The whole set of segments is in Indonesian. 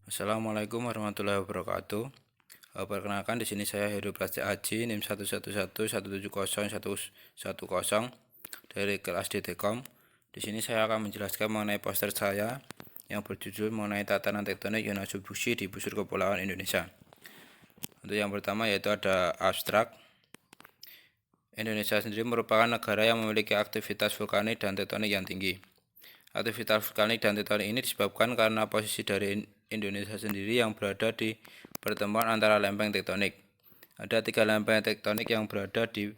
Assalamualaikum warahmatullahi wabarakatuh. Perkenalkan di sini saya Heru Prasetya Aji NIM 111170110 dari kelas DTkom. Di sini saya akan menjelaskan mengenai poster saya yang berjudul mengenai tatanan tektonik zona subduksi di busur kepulauan Indonesia. Untuk yang pertama yaitu ada abstrak. Indonesia sendiri merupakan negara yang memiliki aktivitas vulkanik dan tektonik yang tinggi. Aktivitas vulkanik dan tektonik ini disebabkan karena posisi dari Indonesia sendiri yang berada di pertemuan antara lempeng tektonik. Ada 3 lempeng tektonik yang berada di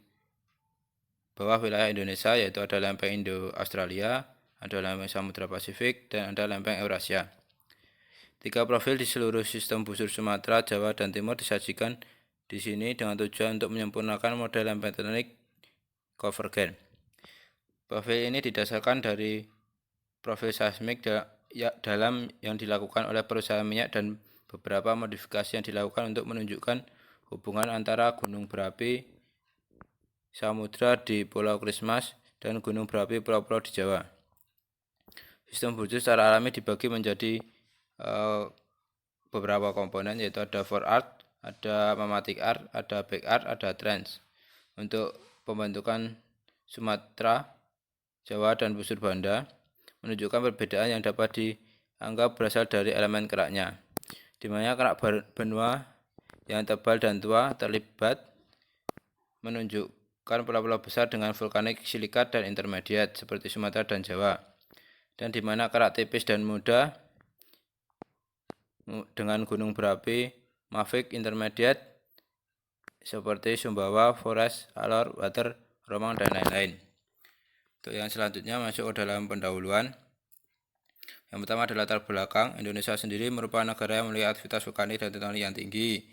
bawah wilayah Indonesia, yaitu ada lempeng Indo-Australia, ada lempeng Samudra Pasifik, dan ada lempeng Eurasia. 3 profil di seluruh sistem busur Sumatera, Jawa, dan Timur disajikan di sini dengan tujuan untuk menyempurnakan model lempeng tektonik konvergen. Profil ini didasarkan dari profil seismik dalam yang dilakukan oleh perusahaan minyak dan beberapa modifikasi yang dilakukan untuk menunjukkan hubungan antara gunung berapi samudra di Pulau Christmas dan gunung berapi pulau-pulau di Jawa. Sistem busur secara alami dibagi menjadi beberapa komponen, yaitu ada forart, ada mamatic arc, ada back arc, ada trench. Untuk pembentukan Sumatera, Jawa, dan busur Banda menunjukkan perbedaan yang dapat dianggap berasal dari elemen keraknya, di mana kerak benua yang tebal dan tua terlibat menunjukkan pulau-pulau besar dengan vulkanik silikat dan intermediate seperti Sumatera dan Jawa, dan di mana kerak tipis dan muda dengan gunung berapi mafic intermediate seperti Sumbawa, Forest, Alor, Water, Romang, dan lain-lain. Untuk yang selanjutnya masuk ke dalam pendahuluan. Yang pertama adalah latar belakang. Indonesia sendiri merupakan negara yang memiliki aktivitas vulkanik dan tektonik yang tinggi.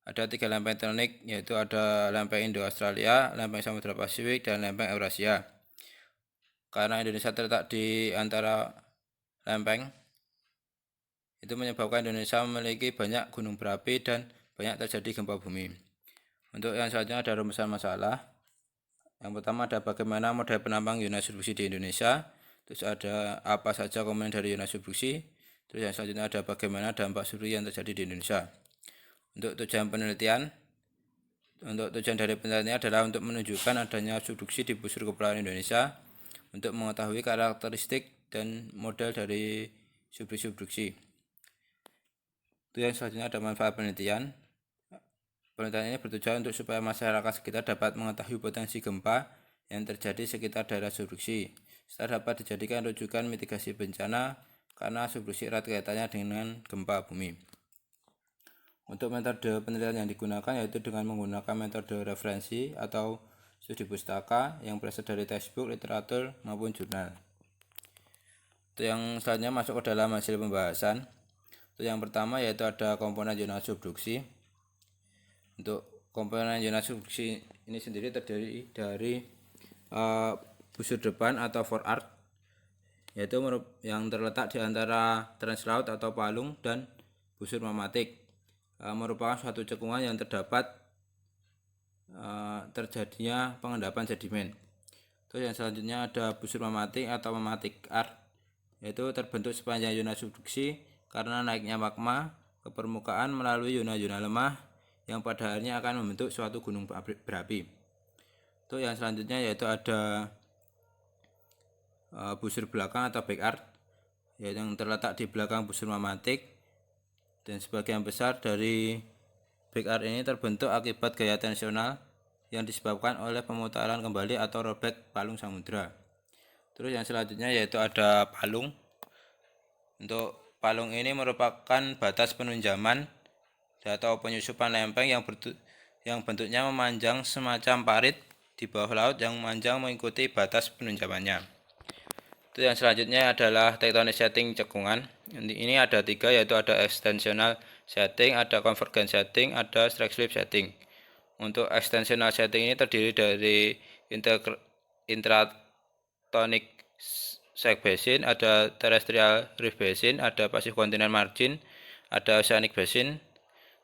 Ada 3 lempeng tektonik, yaitu ada lempeng Indo-Australia, lempeng Samudra Pasifik, dan lempeng Eurasia. Karena Indonesia terletak di antara lempeng, itu menyebabkan Indonesia memiliki banyak gunung berapi dan banyak terjadi gempa bumi. Untuk yang selanjutnya ada rumusan masalah. Yang pertama ada bagaimana model penampang zona subduksi di Indonesia. Terus ada apa saja komponen dari zona subduksi. Terus yang selanjutnya ada bagaimana dampak subduksi yang terjadi di Indonesia. Untuk tujuan dari penelitian adalah untuk menunjukkan adanya subduksi di busur kepulauan Indonesia, untuk mengetahui karakteristik dan model dari subduksi. Itu yang selanjutnya ada manfaat penelitian. Penelitian ini bertujuan untuk supaya masyarakat sekitar dapat mengetahui potensi gempa yang terjadi sekitar daerah subduksi, serta dapat dijadikan rujukan mitigasi bencana karena subduksi erat kaitannya dengan gempa bumi. Untuk metode penelitian yang digunakan yaitu dengan menggunakan metode referensi atau studi pustaka yang berasal dari textbook, literatur, maupun jurnal. Itu yang selanjutnya masuk ke dalam hasil pembahasan. Itu yang pertama yaitu ada komponen zona subduksi. Untuk komponen zona subduksi ini sendiri terdiri dari busur depan atau forart, yaitu yang terletak di antara translaut atau palung dan busur mamatic, merupakan suatu cekungan yang terdapat terjadinya pengendapan sedimen. Terus yang selanjutnya ada busur mamatic atau mamatic arc, yaitu terbentuk sepanjang zona subduksi karena naiknya magma ke permukaan melalui zona-zona lemah yang pada akhirnya akan membentuk suatu gunung berapi. Itu yang selanjutnya yaitu ada busur belakang atau back arc, yaitu yang terletak di belakang busur mamatic, dan sebagian besar dari back arc ini terbentuk akibat gaya tensional yang disebabkan oleh pemutaran kembali atau rollback palung samudra. Terus yang selanjutnya yaitu ada palung. Untuk palung ini merupakan batas penunjaman atau penyusupan lempeng yang bentuknya memanjang semacam parit di bawah laut yang memanjang mengikuti batas penunjamannya. Itu yang selanjutnya adalah tektonik setting cekungan. Ini ada 3, yaitu ada extensional setting, ada convergent setting, ada strike slip setting. Untuk extensional setting ini terdiri dari intratonic sag basin, ada terrestrial reef basin, ada passive continental margin, ada oceanic basin.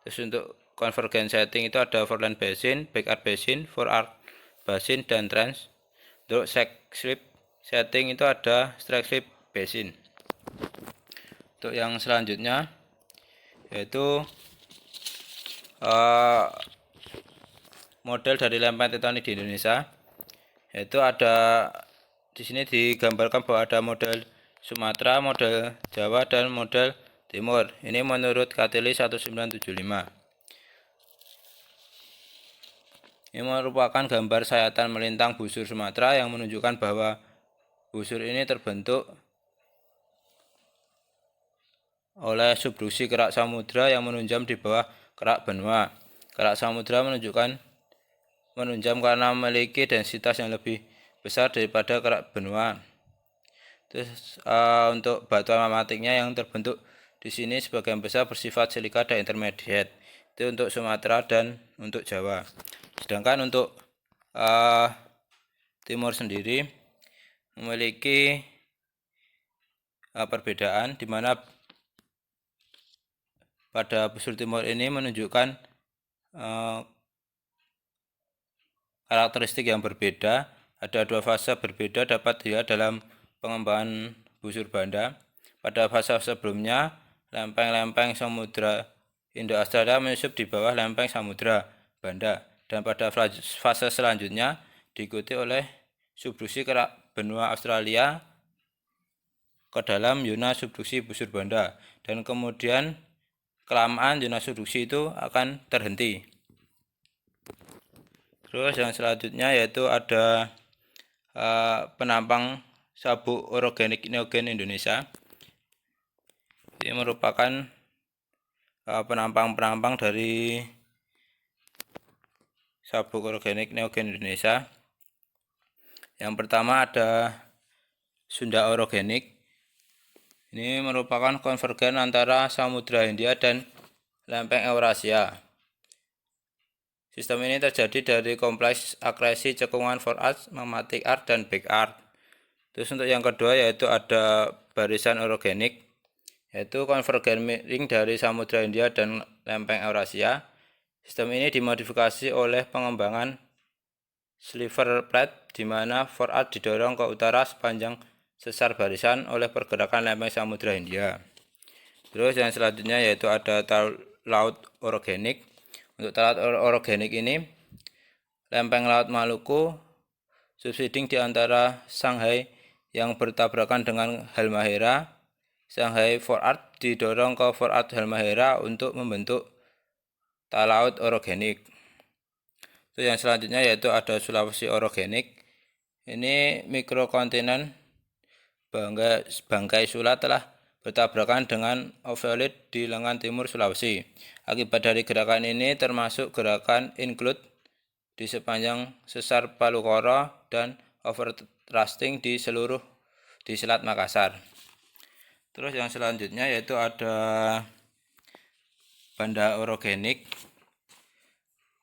Terus untuk convergent setting itu ada foreland basin, back arc basin, forart basin, dan trench. Untuk sag slip setting itu ada strike slip basin. Untuk yang selanjutnya yaitu uh, model dari lempeng tektonik di Indonesia. Yaitu ada di sini digambarkan bahwa ada model Sumatera, model Jawa, dan model Timur. Ini menurut KTLI 1975. Ini merupakan gambar sayatan melintang busur Sumatera yang menunjukkan bahwa busur ini terbentuk oleh subduksi kerak samudra yang menunjam di bawah kerak benua. Kerak samudra menunjam karena memiliki densitas yang lebih besar daripada kerak benua. Terus untuk batuan magmatiknya yang terbentuk di sini sebagian besar bersifat silika dan intermediate. Itu untuk Sumatera dan untuk Jawa. Sedangkan untuk Timur sendiri memiliki perbedaan di mana pada busur timur ini menunjukkan karakteristik yang berbeda. Ada dua fase berbeda dapat dilihat dalam pengembangan busur Banda. Pada fase sebelumnya, lempeng-lempeng Samudra Indo-Australia menyusup di bawah lempeng Samudra Banda, dan pada fase selanjutnya diikuti oleh subduksi kerak benua Australia ke dalam zona subduksi busur Banda, dan kemudian kelamaan zona subduksi itu akan terhenti. Terus yang selanjutnya yaitu ada penampang sabuk orogenik neogen Indonesia. Ini merupakan penampang-penampang dari sabuk orogenik neogen Indonesia. Yang pertama ada Sunda orogenik. Ini merupakan konvergen antara Samudra Hindia dan lempeng Eurasia. Sistem ini terjadi dari kompleks akresi cekungan forward, magmatic arc, dan back arc. Terus untuk yang kedua yaitu ada barisan orogenik, yaitu konvergen miring dari Samudra Hindia dan lempeng Eurasia. Sistem ini dimodifikasi oleh pengembangan sliver plate di mana forward didorong ke utara sepanjang sesar barisan oleh pergerakan lempeng Samudra Hindia. Terus yang selanjutnya yaitu ada laut orogenik. Untuk laut orogenik ini, lempeng laut Maluku subsiding di antara Shanghai yang bertabrakan dengan Halmahera. Shanghai forward didorong ke forward Halmahera untuk membentuk talaut orogenik. Terus yang selanjutnya yaitu ada Sulawesi orogenik. Ini mikrokontinen Bangkai Sula telah bertabrakan dengan Ophioid di lengan timur Sulawesi. Akibat dari gerakan ini termasuk gerakan include di sepanjang sesar Palu Koro dan overthrusting di Selat Makassar. Terus yang selanjutnya yaitu ada Banda orogenik.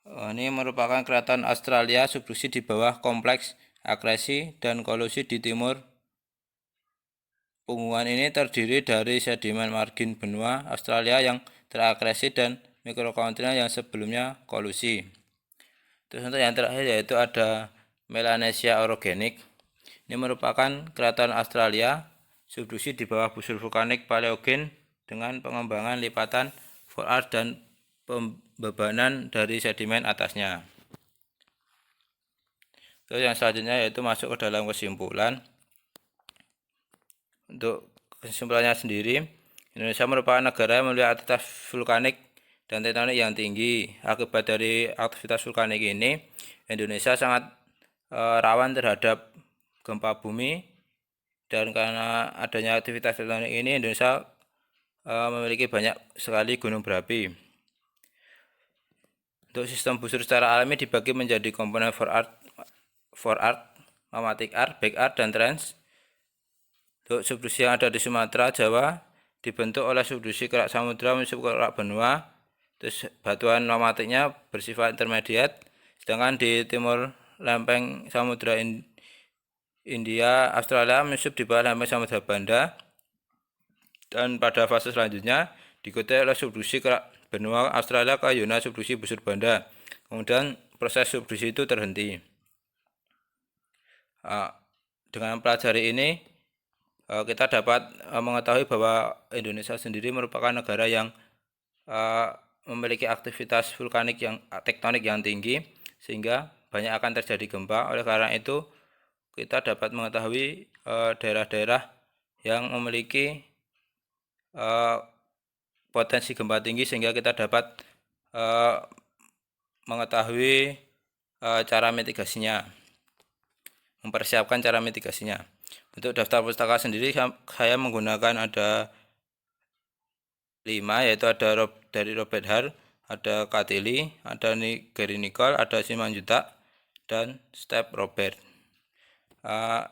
Ini merupakan keratan Australia subduksi di bawah kompleks akresi dan kolusi di timur. Punggungan ini terdiri dari sedimen margin benua Australia yang terakresi dan mikrokontinen yang sebelumnya kolusi. Terus untuk yang terakhir yaitu ada Melanesia orogenik. Ini merupakan keratan Australia subduksi di bawah busur vulkanik Paleogen dengan pengembangan lipatan forward dan pembebanan dari sedimen atasnya. Terus yang selanjutnya yaitu masuk ke dalam kesimpulan. Untuk kesimpulannya sendiri, Indonesia merupakan negara yang memiliki aktivitas vulkanik dan tektonik yang tinggi. Akibat dari aktivitas vulkanik ini, Indonesia sangat rawan terhadap gempa bumi, dan karena adanya aktivitas tektonik ini, Indonesia memiliki banyak sekali gunung berapi. Untuk sistem busur secara alami dibagi menjadi komponen forward, magmatic arc, back arc, dan trench. Untuk subduksi yang ada di Sumatera, Jawa dibentuk oleh subduksi kerak samudra menyusup ke kerak benua. Terus batuan magmatiknya bersifat intermediate. Sedangkan di timur lempeng Samudra India, Australia menyusup di bawah lempeng Samudra Banda. Dan pada fase selanjutnya diikuti oleh subduksi kerak benua Australia ke zona subduksi busur Banda. Kemudian proses subduksi itu terhenti. Dengan pelajari ini kita dapat mengetahui bahwa Indonesia sendiri merupakan negara yang memiliki aktivitas vulkanik yang tektonik yang tinggi, sehingga banyak akan terjadi gempa. Oleh karena itu, kita dapat mengetahui daerah-daerah yang memiliki potensi gempa tinggi, sehingga kita dapat mengetahui cara mitigasinya, mempersiapkan cara mitigasinya. Untuk daftar pustaka sendiri saya menggunakan ada 5, yaitu ada dari Robert Hart, ada Catilli, ada Gary Nicole, ada Simanjuntak, dan Steve Robert.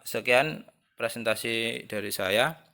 Sekian presentasi dari saya.